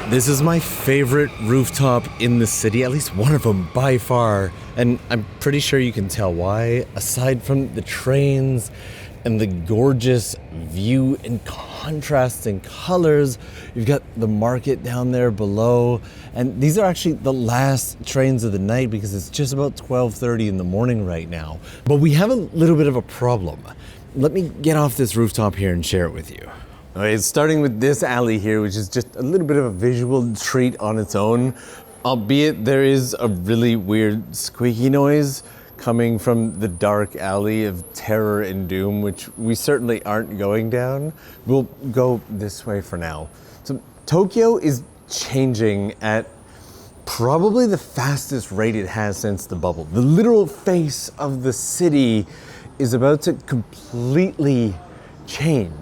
This is my favorite rooftop in the city, at least one of them by far. And I'm pretty sure you can tell why. Aside from the trains and the gorgeous view and contrasting colors, you've got the market down there below. And these are actually the last trains of the night because it's just about 12:30 in the morning right now. But we have a little bit of a problem. Let me get off this rooftop here and share it with you. Okay, starting with this alley here, which is just a little bit of a visual treat on its own, albeit there is a really weird squeaky noise coming from the dark alley of terror and doom, which we certainly aren't going down. We'll go this way for now. So Tokyo is changing at probably the fastest rate it has since the bubble. The literal face of the city is about to completely change.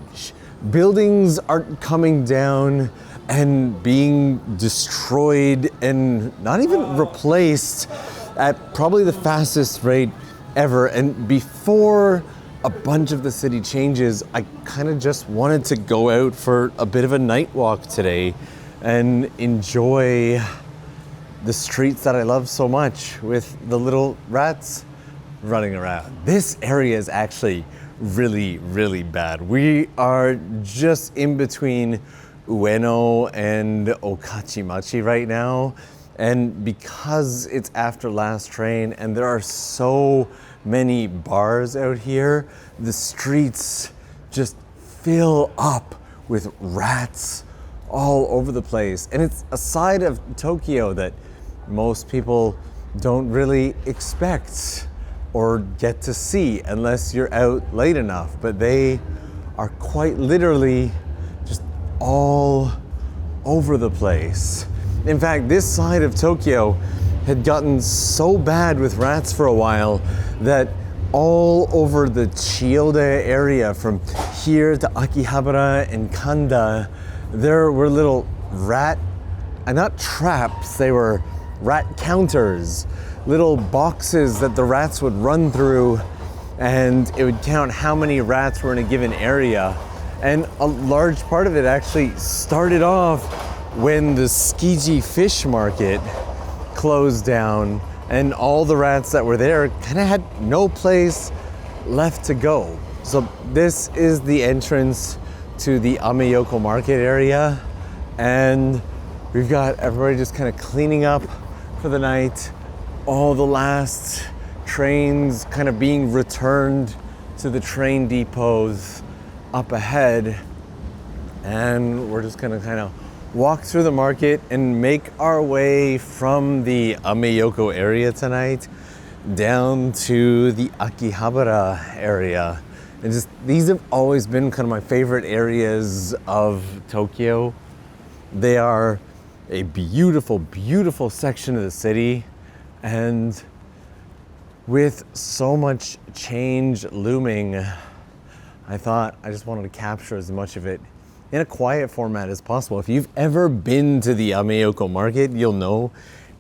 Buildings aren't coming down and being destroyed and not even replaced at probably the fastest rate ever. And before a bunch of the city changes, I kind of just wanted to go out for a bit of a night walk today and enjoy the streets that I love so much with the little rats running around. This area is actually really, really bad. We are just in between Ueno and Okachimachi right now. And because it's after last train and there are so many bars out here, the streets just fill up with rats all over the place. And it's a side of Tokyo that most people don't really expect or get to see unless you're out late enough, but they are quite literally just all over the place. In fact, this side of Tokyo had gotten so bad with rats for a while that all over the Chiyoda area, from here to Akihabara and Kanda, there were little rat, not traps, they were rat counters, little boxes that the rats would run through, and it would count how many rats were in a given area. And a large part of it actually started off when the Tsukiji fish market closed down, and all the rats that were there kind of had no place left to go. So this is the entrance to the Ameyoko market area, and we've got everybody just kind of cleaning up for the night. All the last trains kind of being returned to the train depots up ahead. And we're just gonna kind of walk through the market and make our way from the Ameyoko area tonight down to the Akihabara area. And just, these have always been kind of my favorite areas of Tokyo. They are a beautiful, beautiful section of the city. And with so much change looming, I thought I just wanted to capture as much of it in a quiet format as possible. If you've ever been to the Ameyoko market, you'll know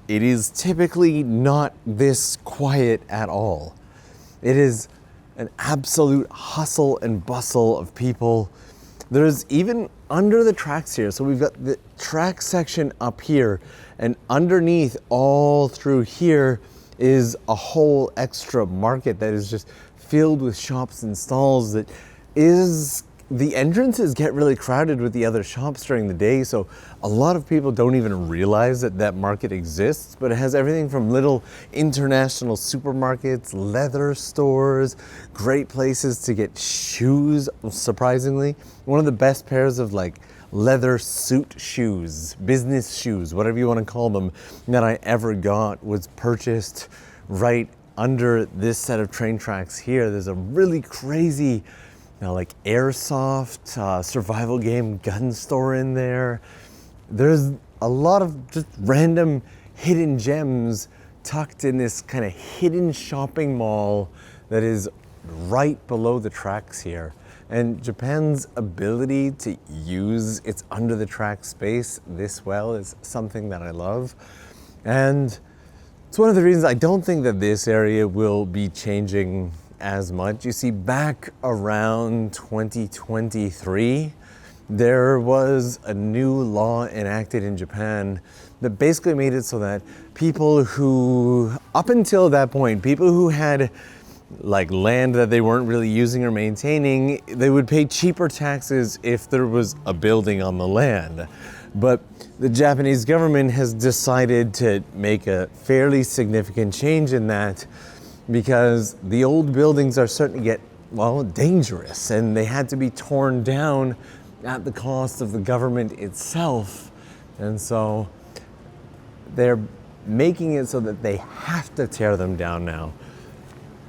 it is typically not this quiet at all. It is an absolute hustle and bustle of people. There's even under the tracks here, so we've got the track section up here, and underneath all through here is a whole extra market that is just filled with shops and stalls. That is, the entrances get really crowded with the other shops during the day, so a lot of people don't even realize that that market exists, but it has everything from little international supermarkets, leather stores, great places to get shoes, surprisingly. One of the best pairs of like leather suit shoes, business shoes, whatever you want to call them, that I ever got was purchased right under this set of train tracks here. There's a really crazy like airsoft survival game gun store in there. There's a lot of just random hidden gems tucked in this kind of hidden shopping mall that is right below the tracks here. And Japan's ability to use its under the track space this well is something that I love. And it's one of the reasons I don't think that this area will be changing as much. You see, back around 2023, there was a new law enacted in Japan that basically made it so that people who, up until that point, people who had like land that they weren't really using or maintaining, they would pay cheaper taxes if there was a building on the land. But the Japanese government has decided to make a fairly significant change in that because the old buildings are starting to get, well, dangerous, and they had to be torn down at the cost of the government itself. And so they're making it so that they have to tear them down now.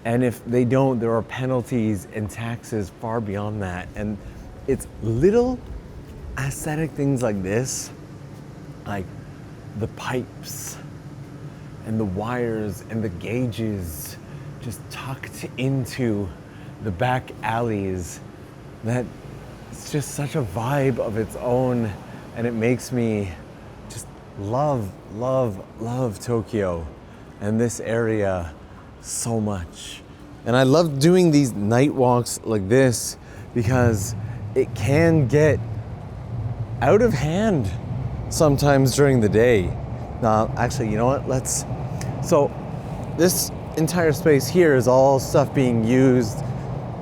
And if they don't, there are penalties and taxes far beyond that. And it's little aesthetic things like this, like the pipes and the wires and the gauges just tucked into the back alleys, that it's just such a vibe of its own, and it makes me just love Tokyo and this area so much. And I love doing these night walks like this because it can get out of hand sometimes during the day. Actually, you know what? So this entire space here is all stuff being used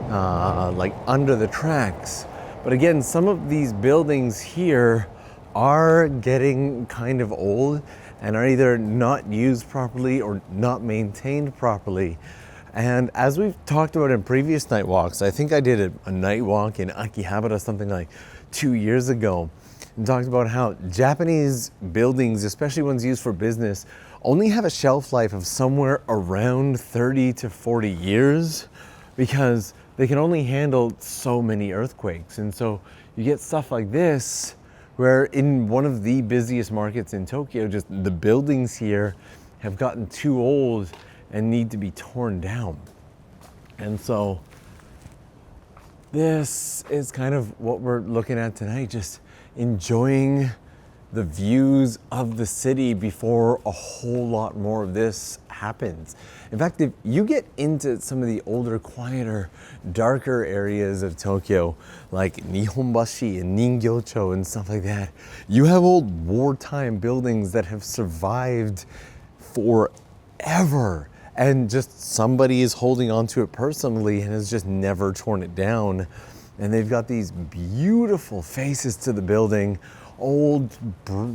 like under the tracks. But again, some of these buildings here are getting kind of old and are either not used properly or not maintained properly. And as we've talked about in previous night walks, I think I did a night walk in Akihabara something like 2 years ago, and talked about how Japanese buildings, especially ones used for business, only have a shelf life of somewhere around 30 to 40 years because they can only handle so many earthquakes. And so you get stuff like this, where in one of the busiest markets in Tokyo, just the buildings here have gotten too old and need to be torn down. And so this is kind of what we're looking at tonight, just enjoying the views of the city before a whole lot more of this happens. In fact, if you get into some of the older, quieter, darker areas of Tokyo, like Nihonbashi and Ningyocho and stuff like that, you have old wartime buildings that have survived forever. And just somebody is holding on to it personally and has just never torn it down. And they've got these beautiful faces to the building, old,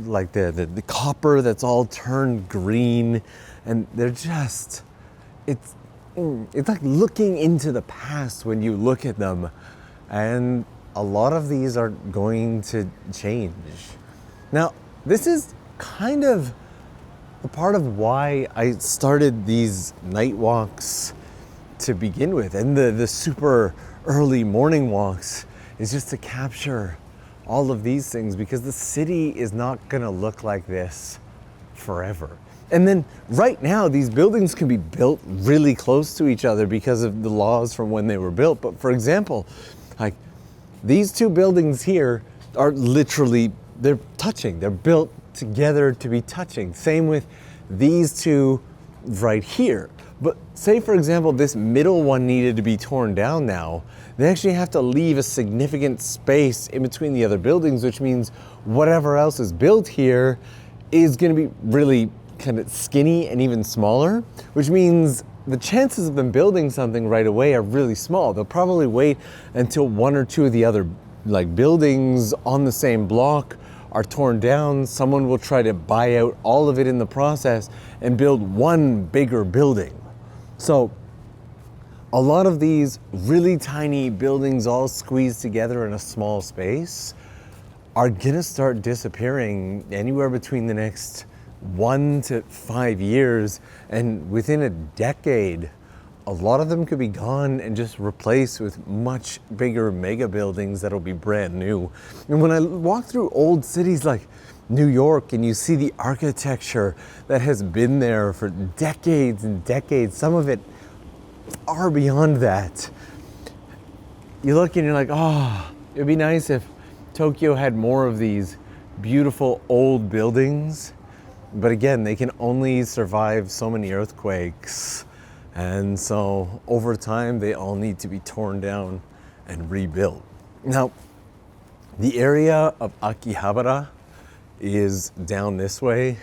like the copper that's all turned green. And they're just, it's like looking into the past when you look at them. And a lot of these are going to change. Now, this is kind of a part of why I started these night walks to begin with, and the super early morning walks is just to capture all of these things, because the city is not gonna look like this forever. And then right now, these buildings can be built really close to each other because of the laws from when they were built. But for example, like these two buildings here are literally, they're touching, they're built together to be touching. Same with these two right here. But say, for example, this middle one needed to be torn down now, they actually have to leave a significant space in between the other buildings, which means whatever else is built here is going to be really kind of skinny and even smaller, which means the chances of them building something right away are really small. They'll probably wait until one or two of the other like buildings on the same block are torn down. Someone will try to buy out all of it in the process and build one bigger building. So a lot of these really tiny buildings all squeezed together in a small space are gonna start disappearing anywhere between the next 1 to 5 years, and within a decade, a lot of them could be gone and just replaced with much bigger mega buildings that'll be brand new. And when I walk through old cities like New York and you see the architecture that has been there for decades and decades, some of it far beyond that, you look and you're like, oh, it'd be nice if Tokyo had more of these beautiful old buildings. But again, they can only survive so many earthquakes. And so over time, they all need to be torn down and rebuilt. Now, The area of Akihabara is down this way,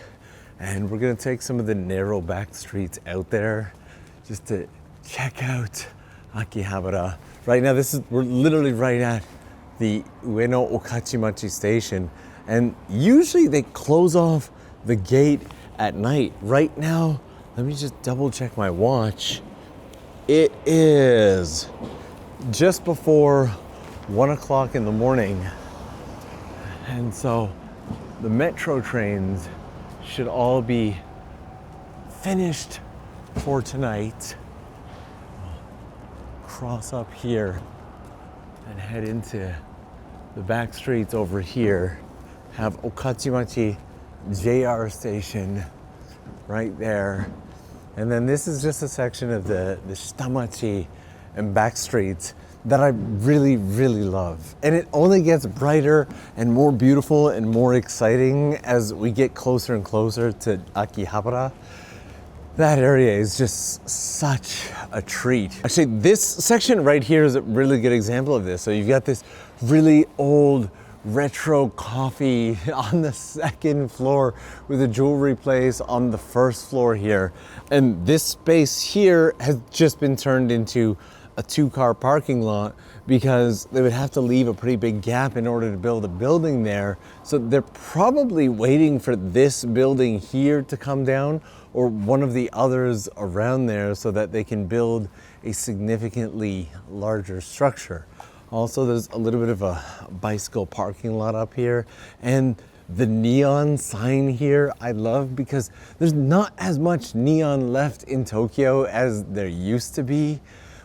and we're gonna take some of the narrow back streets out there just to check out Akihabara. Right now, we're literally right at the Ueno Okachimachi station, and usually they close off the gate at night. Right now, let me just double check my watch. It is just before 1 o'clock in the morning, and so the metro trains should all be finished for tonight. Cross up here and head into the back streets over here. Have Okachimachi JR station right there. And then this is just a section of the Shitamachi and back streets that I really, really love. And it only gets brighter and more beautiful and more exciting as we get closer and closer to Akihabara. That area is just such a treat. Actually, this section right here is a really good example of this. So you've got this really old retro coffee on the second floor with a jewelry place on the first floor here. And this space here has just been turned into a 2-car parking lot because they would have to leave a pretty big gap in order to build a building there. So they're probably waiting for this building here to come down or one of the others around there so that they can build a significantly larger structure. Also, there's a little bit of a bicycle parking lot up here, and the neon sign here I love because there's not as much neon left in Tokyo as there used to be.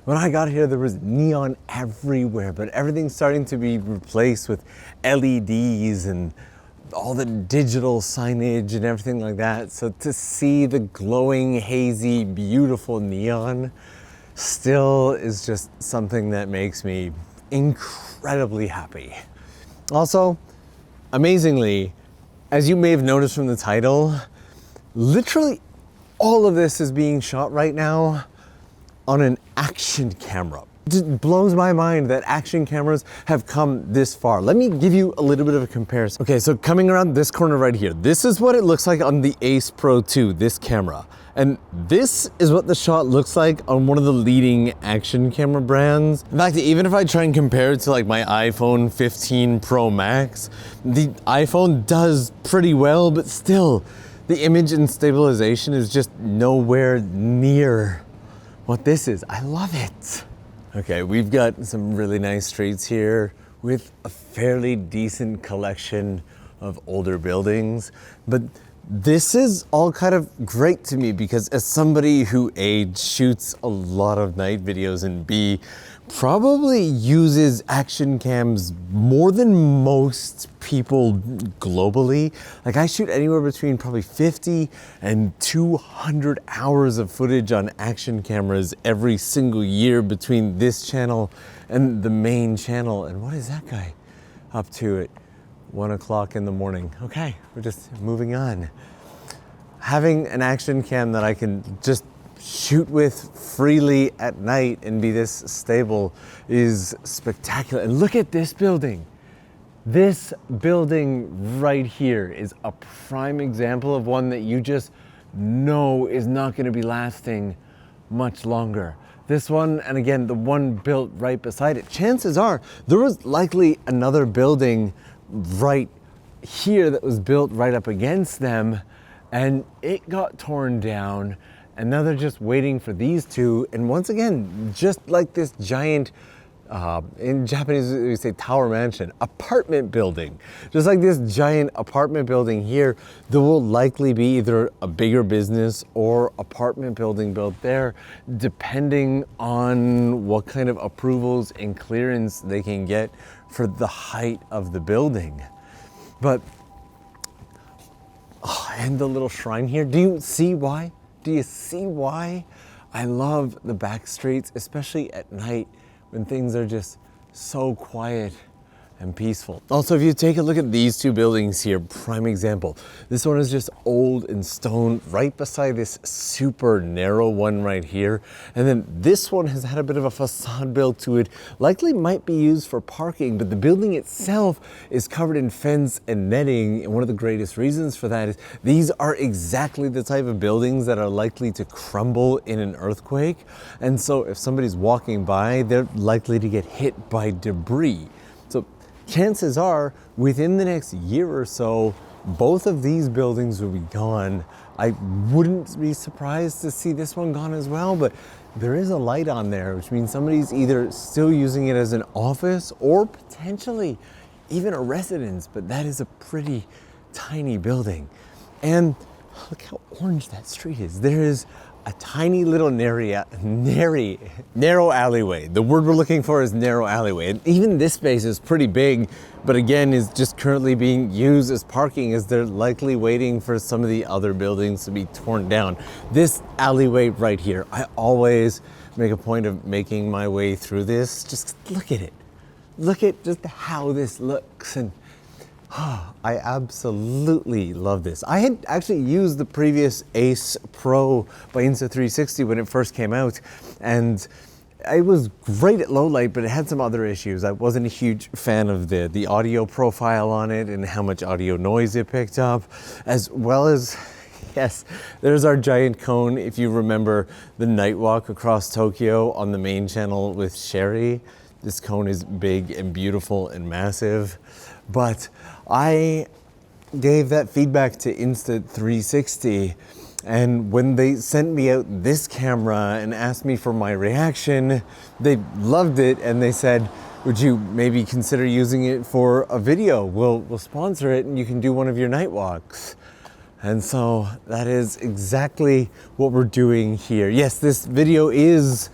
When I got here, there was neon everywhere, but everything's starting to be replaced with LEDs and all the digital signage and everything like that. So to see the glowing, hazy, beautiful neon still is just something that makes me incredibly happy. Also, amazingly, as you may have noticed from the title, literally all of this is being shot right now on an action camera. It just blows my mind that action cameras have come this far. Let me give you a little bit of a comparison. Okay, so coming around this corner right here, this is what it looks like on the AcePro 2, this camera. And this is what the shot looks like on one of the leading action camera brands. In fact, even if I try and compare it to like my iPhone 15 Pro Max, the iPhone does pretty well, but still, the image and stabilization is just nowhere near what this is. I love it. Okay, we've got some really nice streets here with a fairly decent collection of older buildings, but this is all kind of great to me because as somebody who A, shoots a lot of night videos and B, probably uses action cams more than most people globally. Like I shoot anywhere between probably 50 and 200 hours of footage on action cameras every single year between this channel and the main channel. And what is that guy up to at 1 o'clock in the morning? Okay, we're just moving on. Having an action cam that I can just shoot with freely at night and be this stable is spectacular. And look at this building. This building right here is a prime example of one that you just know is not going to be lasting much longer. This one, and again, the one built right beside it, chances are there was likely another building right here that was built right up against them, and it got torn down. And now they're just waiting for these two. And once again, just like this giant, in Japanese we say tower mansion, apartment building. Just like this giant apartment building here, there will likely be either a bigger business or apartment building built there, depending on what kind of approvals and clearance they can get for the height of the building. But, and the little shrine here, do you see why? Do you see why I love the back streets, especially at night when things are just so quiet and peaceful. Also, if you take a look at these two buildings here, prime example. This one is just old and stone right beside this super narrow one right here. And then this one has had a bit of a facade built to it. Likely might be used for parking, but the building itself is covered in fence and netting. And one of the greatest reasons for that is these are exactly the type of buildings that are likely to crumble in an earthquake. And so if somebody's walking by, they're likely to get hit by debris. So chances are, within the next year or so, both of these buildings will be gone. I wouldn't be surprised to see this one gone as well, but there is a light on there, which means somebody's either still using it as an office or potentially even a residence, but that is a pretty tiny building. And look how orange that street is. There is a tiny little narrow alleyway. The word we're looking for is narrow alleyway. And even this space is pretty big, but again, is just currently being used as parking as they're likely waiting for some of the other buildings to be torn down. This alleyway right here, I always make a point of making my way through this. Just look at it. Look at just how this looks. And I absolutely love this. I had actually used the previous AcePro by Insta360 when it first came out, and it was great at low light, but it had some other issues. I wasn't a huge fan of the audio profile on it and how much audio noise it picked up, as well as, yes, there's our giant cone. If you remember the night walk across Tokyo on the main channel with Sherry, this cone is big and beautiful and massive. But I gave that feedback to Insta360, and when they sent me out this camera and asked me for my reaction, they loved it and they said, would you maybe consider using it for a video? We'll sponsor it and you can do one of your night walks. And so that is exactly what we're doing here. Yes, this video is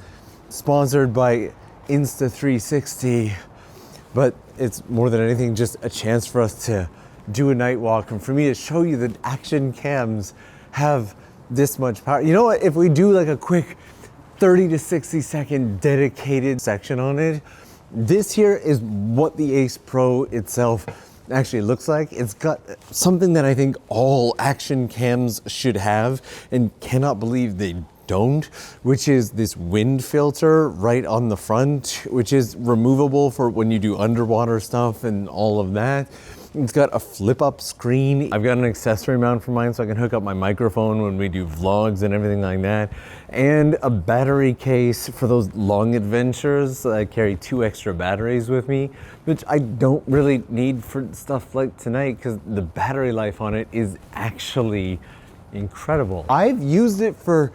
sponsored by Insta360, but it's more than anything just a chance for us to do a night walk and for me to show you that action cams have this much power. You know what, if we do like a quick 30 to 60 second dedicated section on it, this here is what the AcePro itself actually looks like. It's got something that I think all action cams should have and cannot believe they don't, which is this wind filter right on the front, which is removable for when you do underwater stuff and all of that. It's got a flip up screen. I've got an accessory mount for mine so I can hook up my microphone when we do vlogs and everything like that. And a battery case for those long adventures. I carry 2 extra batteries with me, which I don't really need for stuff like tonight because the battery life on it is actually incredible. I've used it for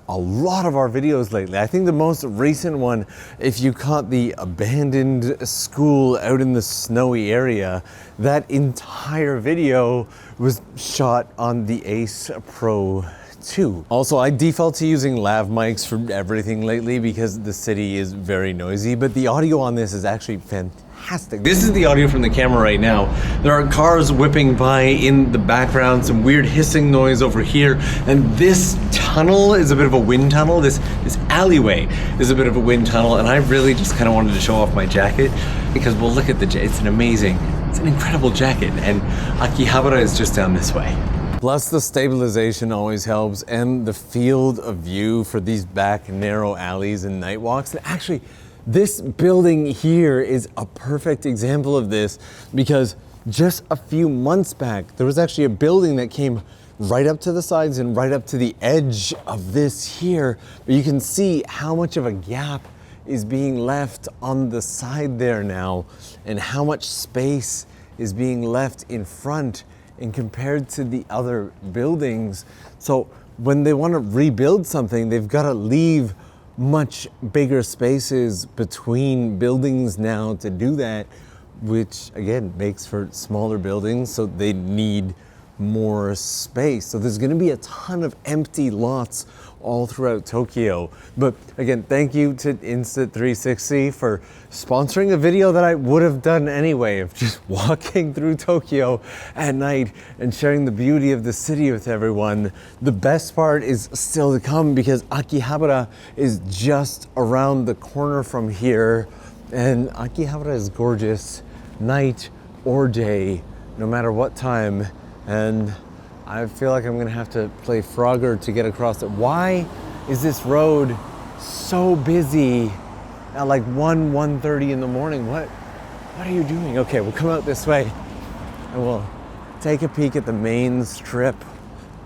a lot of our videos lately. I think the most recent one, if you caught the abandoned school out in the snowy area, that entire video was shot on the AcePro 2. Also, I default to using lav mics for everything lately because the city is very noisy, but the audio on this is actually fantastic. This is the audio from the camera right now. There are cars whipping by in the background, some weird hissing noise over here, and this tunnel is a bit of a wind tunnel. This alleyway is a bit of a wind tunnel, and I really just kind of wanted to show off my jacket because, well, look at it's an incredible jacket, and Akihabara is just down this way. Plus the stabilization always helps, and the field of view for these back narrow alleys and night walks. And actually, this building here is a perfect example of this because just a few months back, there was actually a building that came right up to the sides and right up to the edge of this here. But you can see how much of a gap is being left on the side there now and how much space is being left in front and compared to the other buildings. So when they want to rebuild something, they've got to leave much bigger spaces between buildings now to do that, which again makes for smaller buildings, so they need more space. So there's going to be a ton of empty lots all throughout Tokyo. But again, thank you to Insta360 for sponsoring a video that I would have done anyway of just walking through Tokyo at night and sharing the beauty of the city with everyone. The best part is still to come because Akihabara is just around the corner from here, and Akihabara is gorgeous. night or day, no matter what time. And I feel like I'm gonna have to play Frogger to get across it. Why is this road so busy at like 1:30 in the morning? What are you doing? Okay, we'll come out this way and we'll take a peek at the main strip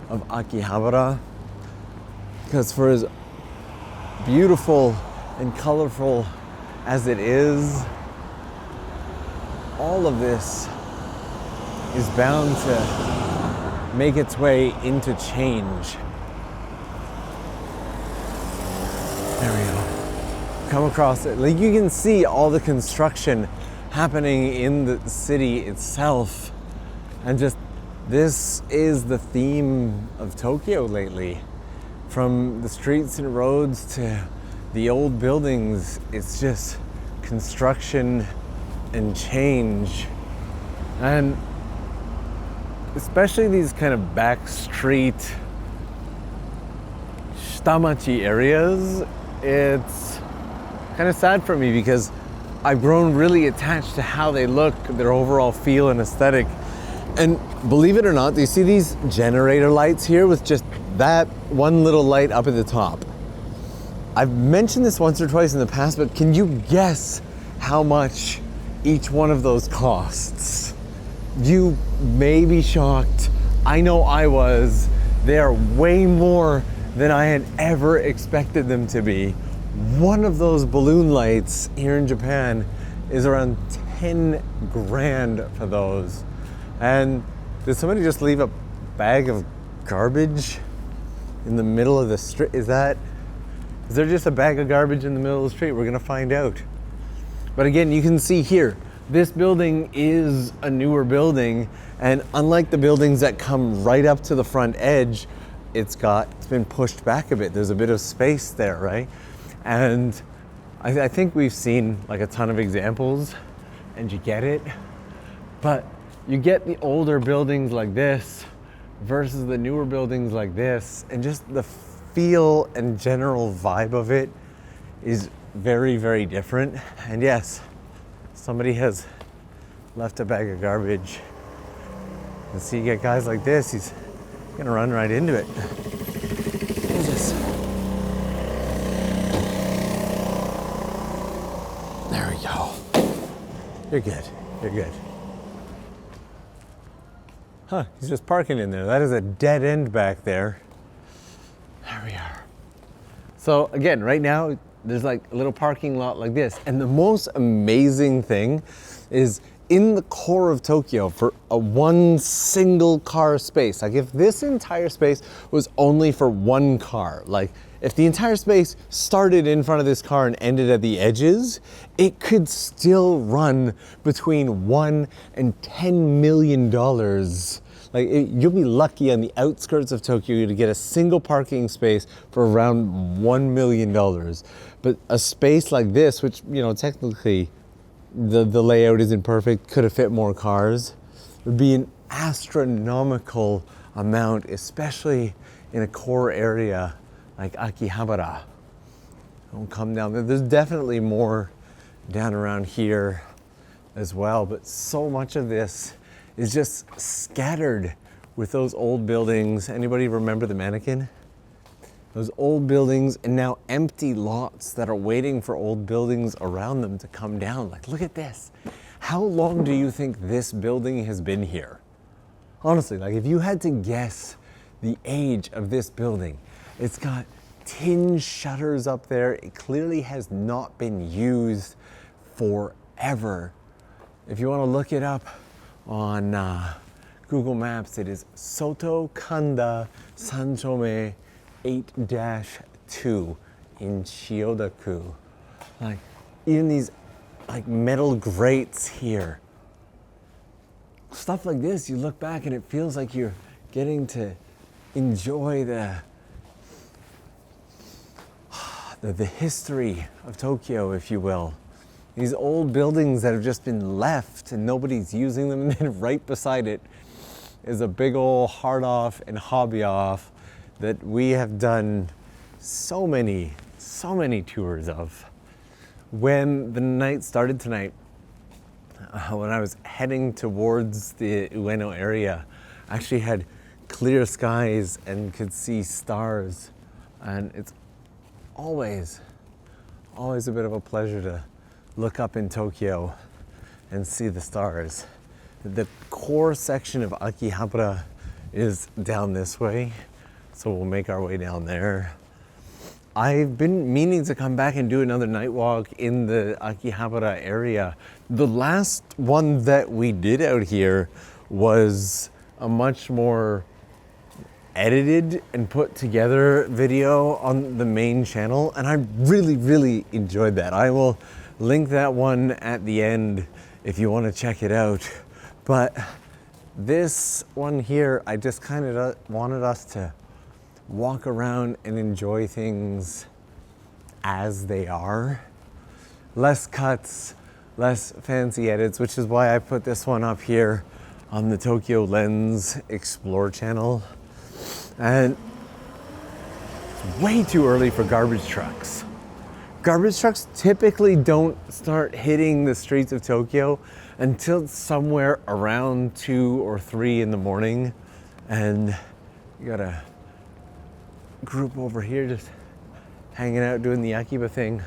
of Akihabara. Because for as beautiful and colorful as it is, all of this is bound to make its way into change. There we go. Come across it. Like, you can see all the construction happening in the city itself. And just, this is the theme of Tokyo lately. From the streets and roads to the old buildings, it's just construction and change. And especially these kind of backstreet shitamachi areas, it's kind of sad for me because I've grown really attached to how they look, their overall feel and aesthetic. And believe it or not, do you see these generator lights here with just that one little light up at the top? I've mentioned this once or twice in the past, but can you guess how much each one of those costs? You may be shocked. I know I was. They are way more than I had ever expected them to be. One of those balloon lights here in Japan is around 10 grand for those. And did somebody just leave a bag of garbage in the middle of the street? Is there just a bag of garbage in the middle of the street? We're gonna find out. But again, you can see here, this building is a newer building, and unlike the buildings that come right up to the front edge, it's been pushed back a bit. There's a bit of space there, right? And I think we've seen like a ton of examples, and you get it. But you get the older buildings like this versus the newer buildings like this, and just the feel and general vibe of it is very, very different. And yes, somebody has left a bag of garbage. And so you get guys like this, he's gonna run right into it. There we go. You're good, you're good. Huh, he's just parking in there. That is a dead end back there. There we are. So again, right now, there's like a little parking lot like this. And the most amazing thing is in the core of Tokyo, for a one single car space, like if this entire space was only for one car, like if the entire space started in front of this car and ended at the edges, it could still run between $1 and $10 million. Like you'll be lucky on the outskirts of Tokyo to get a single parking space for around $1 million. But a space like this, which, you know, technically the layout isn't perfect, could have fit more cars, would be an astronomical amount, especially in a core area like Akihabara. Don't come down there. There's definitely more down around here as well, but so much of this is just scattered with those old buildings. Anybody remember the mannequin? Those old buildings and now empty lots that are waiting for old buildings around them to come down. Like, look at this. How long do you think this building has been here? Honestly, like if you had to guess the age of this building, it's got tin shutters up there. It clearly has not been used forever. If you want to look it up on Google Maps, it is Soto Kanda Sanchome 8-2 in Chiyoda-ku. Like even these like metal grates here. Stuff like this, you look back and it feels like you're getting to enjoy the history of Tokyo, if you will. These old buildings that have just been left and nobody's using them, and then right beside it is a big old hard off and hobby off that we have done so many tours of. When the night started tonight, when I was heading towards the Ueno area, I actually had clear skies and could see stars. And it's always a bit of a pleasure to look up in Tokyo and see the stars. The core section of Akihabara is down this way, so we'll make our way down there. I've been meaning to come back and do another night walk in the Akihabara area. The last one that we did out here was a much more edited and put together video on the main channel, and I really enjoyed that. I will link that one at the end if you want to check it out. But this one here, I just kind of wanted us to walk around and enjoy things as they are. Less cuts, less fancy edits, which is why I put this one up here on the Tokyo Lens Explore channel. And it's way too early for garbage trucks. Garbage trucks typically don't start hitting the streets of Tokyo until somewhere around 2 or 3 in the morning. And you got a group over here just hanging out doing the Akiba thing.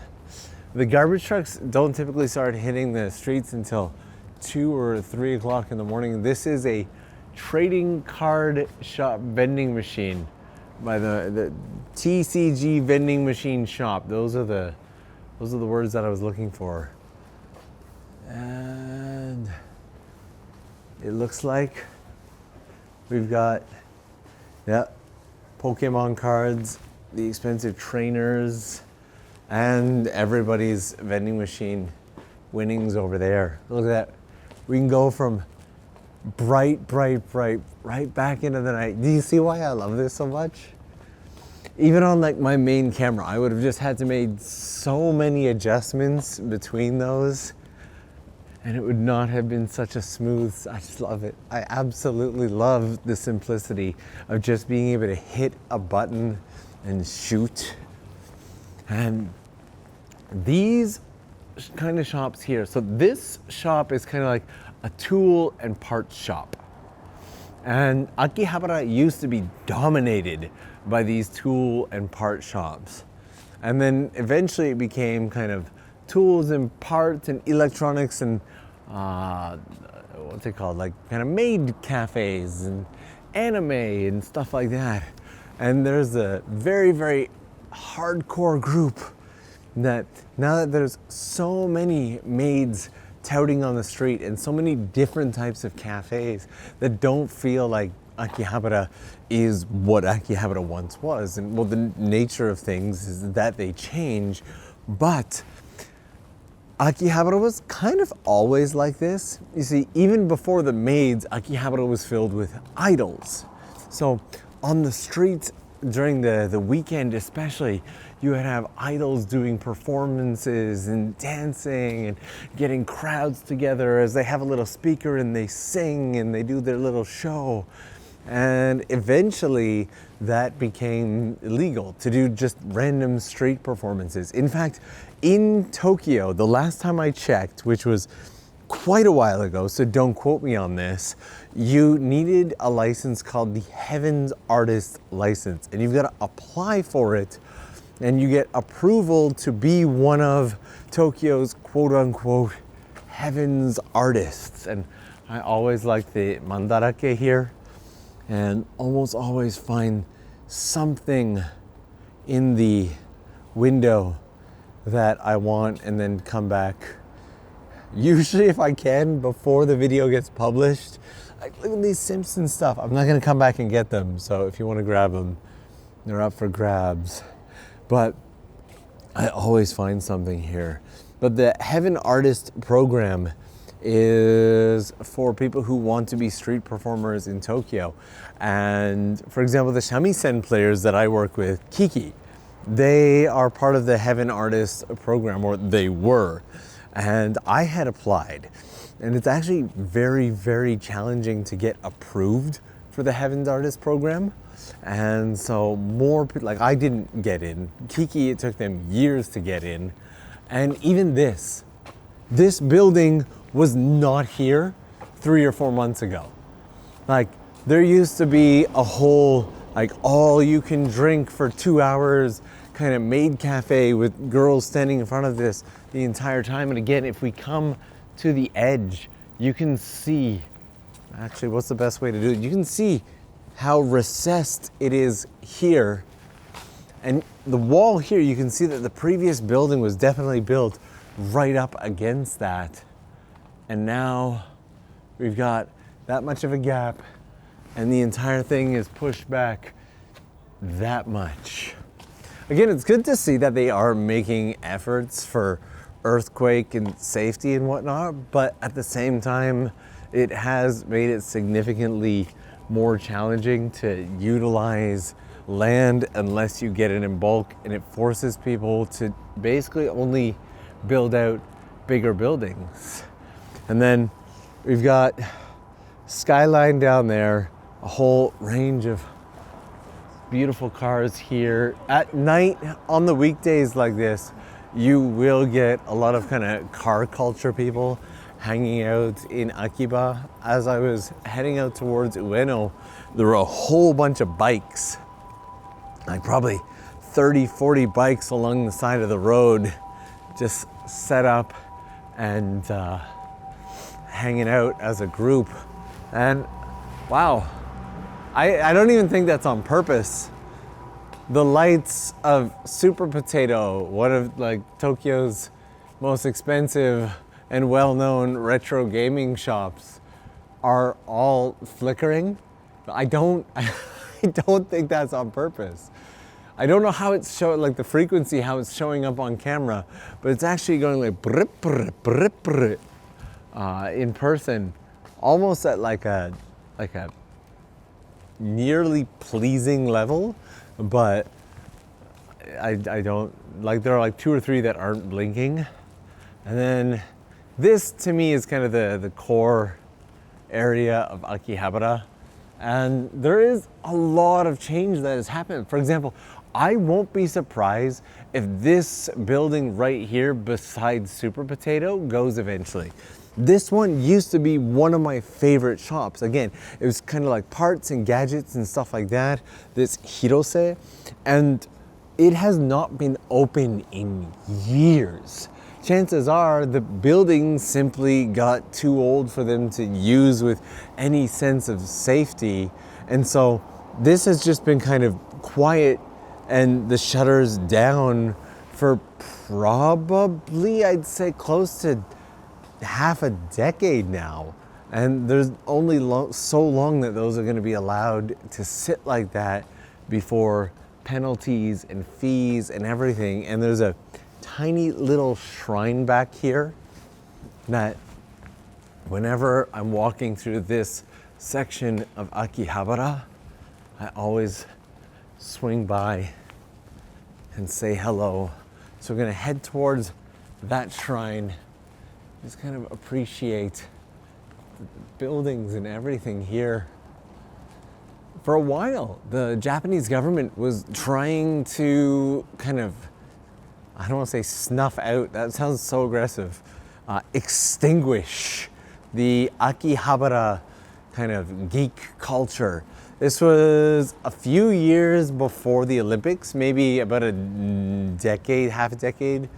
The garbage trucks don't typically start hitting the streets until 2 or 3 o'clock in the morning. This is a trading card shop vending machine by the TCG vending machine shop. Those are the words that I was looking for. And it looks like we've got, yeah, Pokemon cards, the expensive trainers, and everybody's vending machine winnings over there. Look at that. We can go from bright, right back into the night. Do you see why I love this so much? Even on like my main camera, I would have just had to make so many adjustments between those, and it would not have been such a smooth. I just love it. I absolutely love the simplicity of just being able to hit a button and shoot. And these kind of shops here, so this shop is kind of like a tool and parts shop. And Akihabara used to be dominated by these tool and part shops. And then eventually it became kind of tools and parts and electronics and what's it called? Like kind of maid cafes and anime and stuff like that. And there's a very hardcore group that now that there's so many maids touting on the street and so many different types of cafes that don't feel like Akihabara is what Akihabara once was. And well, the nature of things is that they change, but Akihabara was kind of always like this. You see, even before the maids, Akihabara was filled with idols. So on the streets during the weekend especially, you would have idols doing performances and dancing and getting crowds together as they have a little speaker and they sing and they do their little show. And eventually that became illegal to do just random street performances. In fact, in Tokyo, the last time I checked, which was quite a while ago, so don't quote me on this, you needed a license called the Heavens Artist License. And you've got to apply for it, and you get approval to be one of Tokyo's quote-unquote Heavens Artists. And I always like the mandarake here, and almost always find something in the window that I want and then come back. Usually if I can, before the video gets published. Like, look at these Simpsons stuff. I'm not gonna come back and get them, so if you wanna grab them, they're up for grabs. But I always find something here. But the Heaven Artist program is for people who want to be street performers in Tokyo. And for example, the shamisen players that I work with, Kiki, they are part of the Heaven Artist program, or they were. And I had applied. And it's actually very challenging to get approved for the Heaven Artist program. And so more people, like I didn't get in. Kiki, it took them years to get in. And even this, This building was not here 3 or 4 months ago. Like, there used to be a whole, like, all you can drink for 2 hours kind of maid cafe with girls standing in front of this the entire time. And again, if we come to the edge, you can see, actually, what's the best way to do it? You can see how recessed it is here. And the wall here, you can see that the previous building was definitely built right up against that. And now we've got that much of a gap, and the entire thing is pushed back that much. Again, it's good to see that they are making efforts for earthquake and safety and whatnot, but at the same time, it has made it significantly more challenging to utilize land unless you get it in bulk, and it forces people to basically only build out bigger buildings. And then we've got skyline down there, a whole range of beautiful cars here. At night, on the weekdays like this, you will get a lot of kind of car culture people hanging out in Akiba. As I was heading out towards Ueno, there were a whole bunch of bikes, like probably 30, 40 bikes along the side of the road, just set up and hanging out as a group. And wow, I don't even think that's on purpose. The lights of Super Potato, one of like Tokyo's most expensive and well-known retro gaming shops, are all flickering. I don't think that's on purpose. I don't know how it's showing, like the frequency, how it's showing up on camera, but it's actually going like brip, brip, brip, brip, in person, almost at like a nearly pleasing level. But I don't, like, there are like 2 or 3 that aren't blinking. And then this to me is kind of the core area of Akihabara. And there is a lot of change that has happened. For example, I won't be surprised if this building right here beside Super Potato goes eventually. This one used to be one of my favorite shops. Again, it was kind of like parts and gadgets and stuff like that, this Hirose, and it has not been open in years. Chances are the building simply got too old for them to use with any sense of safety. And so this has just been kind of quiet and the shutters down for probably, I'd say, close to half a decade now. And there's only so long that those are going to be allowed to sit like that before penalties and fees and everything. And there's a tiny little shrine back here that whenever I'm walking through this section of Akihabara, I always swing by and say hello. So we're going to head towards that shrine. Just kind of appreciate the buildings and everything here. For a while, the Japanese government was trying to kind of, I don't want to say snuff out, that sounds so aggressive, extinguish the Akihabara kind of geek culture. This was a few years before the Olympics, maybe about a decade, half a decade,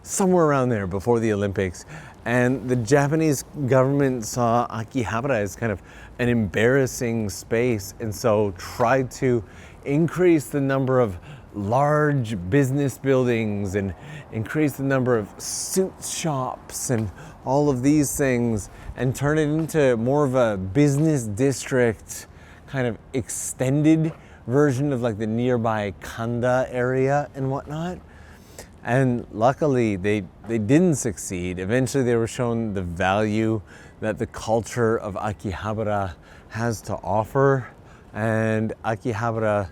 somewhere around there before the Olympics. And the Japanese government saw Akihabara as kind of an embarrassing space, and so tried to increase the number of large business buildings and increase the number of suit shops and all of these things, and turn it into more of a business district, kind of extended version of like the nearby Kanda area and whatnot. And luckily they didn't succeed. Eventually they were shown the value that the culture of Akihabara has to offer, and Akihabara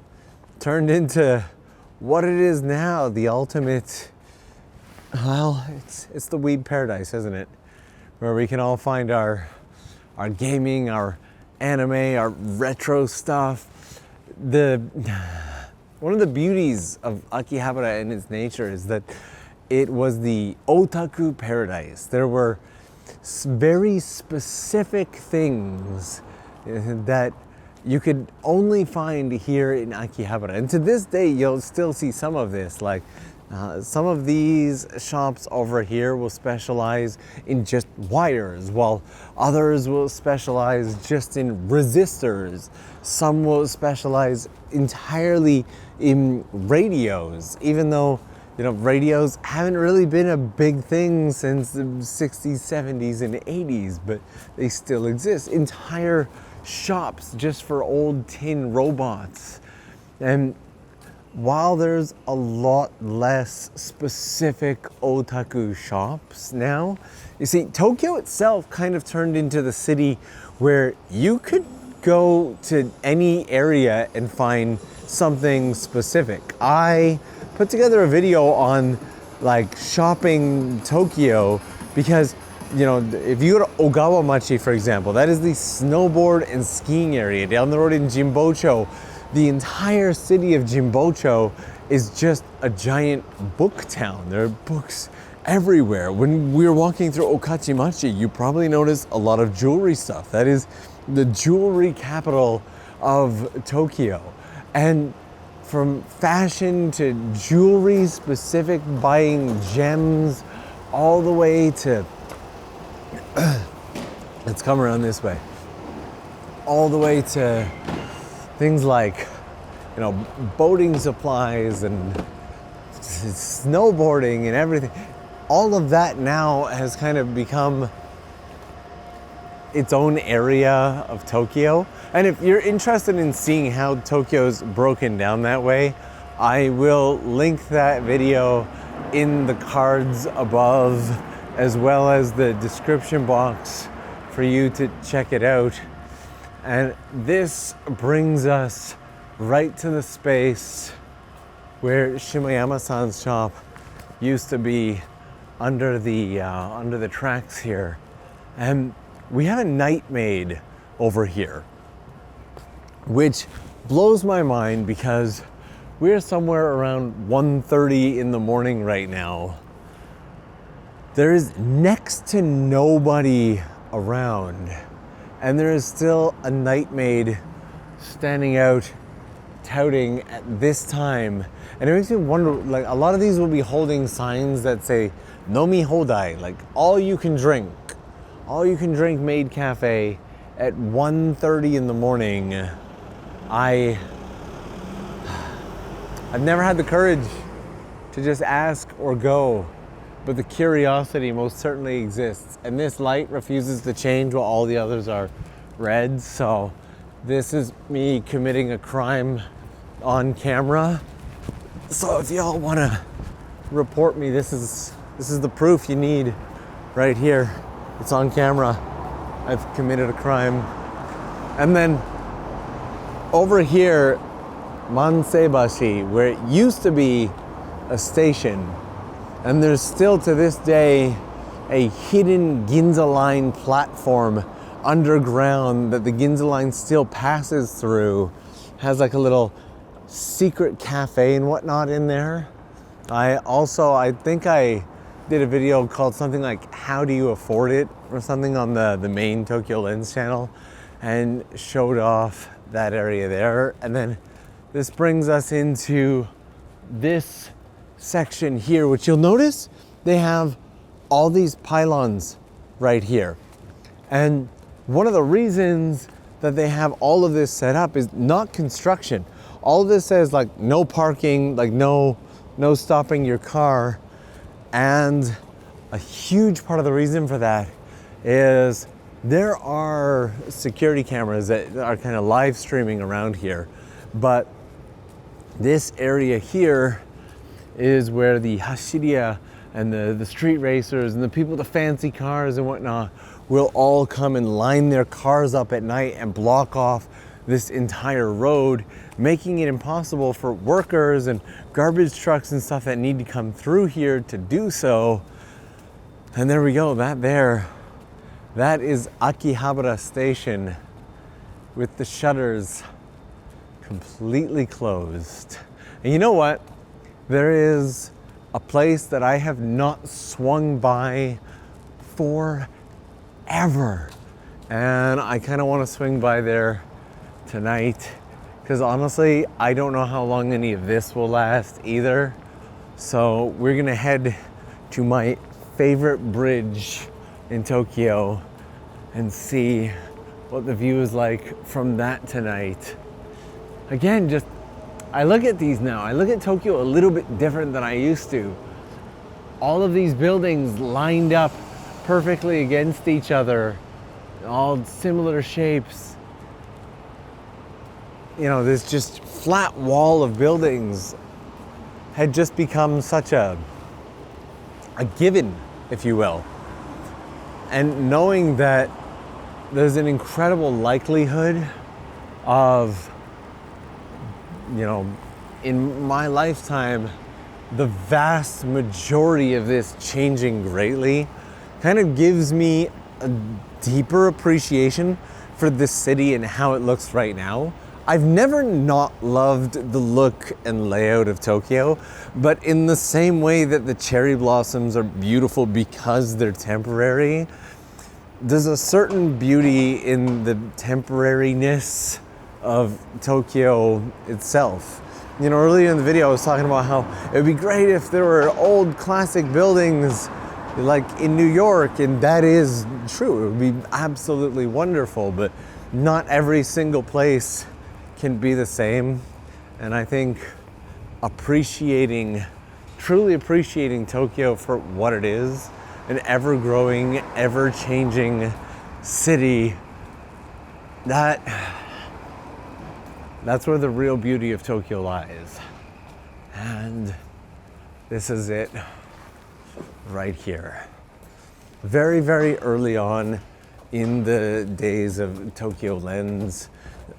turned into what it is now, the ultimate, well, it's the weeb paradise, isn't it? Where we can all find our gaming, our anime, our retro stuff. One of the beauties of Akihabara and its nature is that it was the otaku paradise. There were very specific things that you could only find here in Akihabara. And to this day, you'll still see some of this. Like some of these shops over here will specialize in just wires, while others will specialize just in resistors. Some will specialize entirely in radios, even though radios haven't really been a big thing since the 60s, 70s, and 80s, but they still exist. Entire shops just for old tin robots. And while there's a lot less specific otaku shops now, you see, Tokyo itself kind of turned into the city where you could go to any area and find something specific. I put together a video on like shopping Tokyo because if you go to Ogawa Machi, for example, that is the snowboard and skiing area. Down the road in Jimbocho, the entire city of Jimbocho is just a giant book town. There are books everywhere. When we were walking through Okachimachi, you probably noticed a lot of jewelry stuff. That is the jewelry capital of Tokyo. And from fashion to jewelry specific, buying gems, all the way to let's come around this way, all the way to things like boating supplies and snowboarding and everything. All of that now has kind of become its own area of Tokyo. And if you're interested in seeing how Tokyo's broken down that way, I will link that video in the cards above, as well as the description box for you to check it out. And this brings us right to the space where Shimayama-san's shop used to be under the tracks here. And we have a night maid over here, which blows my mind because we're somewhere around 1:30 in the morning right now. There is next to nobody around, and there is still a night maid standing out touting at this time. And it makes me wonder, like, a lot of these will be holding signs that say Nomi Hodai, like all you can drink maid cafe at 1:30 in the morning. I've never had the courage to just ask or go, but the curiosity most certainly exists. And this light refuses to change while all the others are red. So this is me committing a crime on camera. So if y'all want to report me, this is the proof you need right here. It's on camera. I've committed a crime. And then over here, Manseibashi, where it used to be a station, and there's still to this day a hidden Ginza Line platform underground that the Ginza Line still passes through, has like a little secret cafe and whatnot in there. I think I did a video called something like How Do You Afford It or something on the main Tokyo Lens channel, and showed off that area there. And then this brings us into this section here, which you'll notice they have all these pylons right here. And one of the reasons that they have all of this set up is not construction. All of this says like no parking, like no stopping your car. And a huge part of the reason for that is there are security cameras that are kind of live streaming around here. But this area here is where the Hashiriya and the street racers and the people with the fancy cars and whatnot will all come and line their cars up at night and block off this entire road, making it impossible for workers and garbage trucks and stuff that need to come through here to do so. And there we go, that is Akihabara Station with the shutters completely closed. And you know what? There is a place that I have not swung by forever. And I kind of want to swing by there tonight because honestly, I don't know how long any of this will last either. So we're gonna head to my favorite bridge in Tokyo and see what the view is like from that tonight. Again, just, I look at these now. I look at Tokyo a little bit different than I used to. All of these buildings lined up perfectly against each other, all similar shapes. You know, this just flat wall of buildings had just become such a given, if you will. And knowing that there's an incredible likelihood of, you know, in my lifetime, the vast majority of this changing greatly kind of gives me a deeper appreciation for this city and how it looks right now. I've never not loved the look and layout of Tokyo, but in the same way that the cherry blossoms are beautiful because they're temporary, there's a certain beauty in the temporariness of Tokyo itself. You know, earlier in the video I was talking about how it would be great if there were old classic buildings like in New York, and that is true. It would be absolutely wonderful, but not every single place can be the same. And I think truly appreciating Tokyo for what it is, an ever-growing, ever-changing city, that's where the real beauty of Tokyo lies. And this is it right here. Very, very early on in the days of Tokyo Lens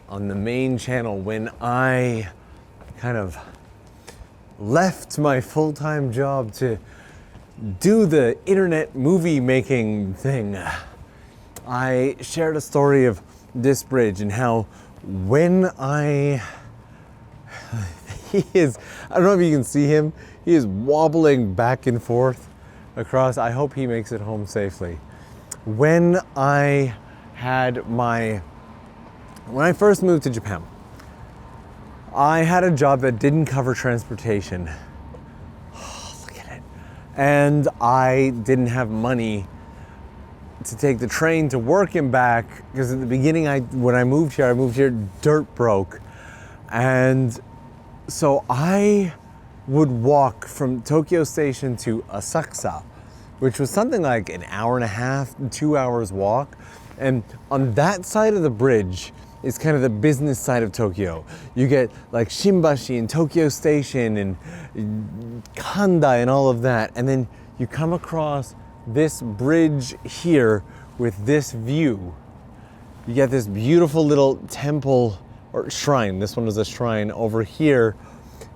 on the main channel, when I kind of left my full-time job to do the internet movie making thing, I shared a story of this bridge and how when I don't know if you can see him, he is wobbling back and forth across. I hope he makes it home safely. When I first moved to Japan, I had a job that didn't cover transportation. Oh, look at it. And I didn't have money to take the train to work and back, because at the beginning, when I moved here dirt broke. And so I would walk from Tokyo Station to Asakusa, which was something like an hour and a half, 2 hours walk. And on that side of the bridge is kind of the business side of Tokyo. You get like Shimbashi and Tokyo Station and Kanda and all of that. And then you come across this bridge here with this view. You get this beautiful little temple or shrine. This one was a shrine over here.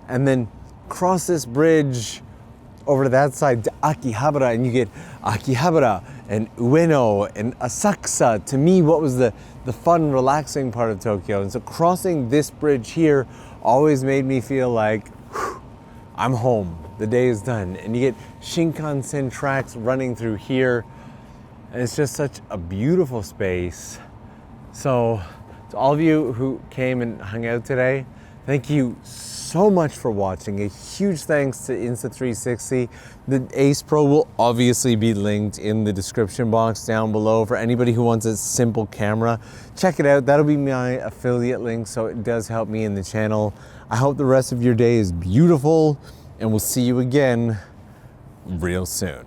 And then cross this bridge over to that side to Akihabara, and you get Akihabara and Ueno and Asakusa. To me, what was the fun, relaxing part of Tokyo. And so crossing this bridge here always made me feel like, whew, I'm home, the day is done. And you get Shinkansen tracks running through here, and it's just such a beautiful space. So to all of you who came and hung out today, thank you so much for watching. A huge thanks to Insta360. The AcePro will obviously be linked in the description box down below for anybody who wants a simple camera. Check it out. That'll be my affiliate link, so it does help me in the channel. I hope the rest of your day is beautiful, and we'll see you again real soon.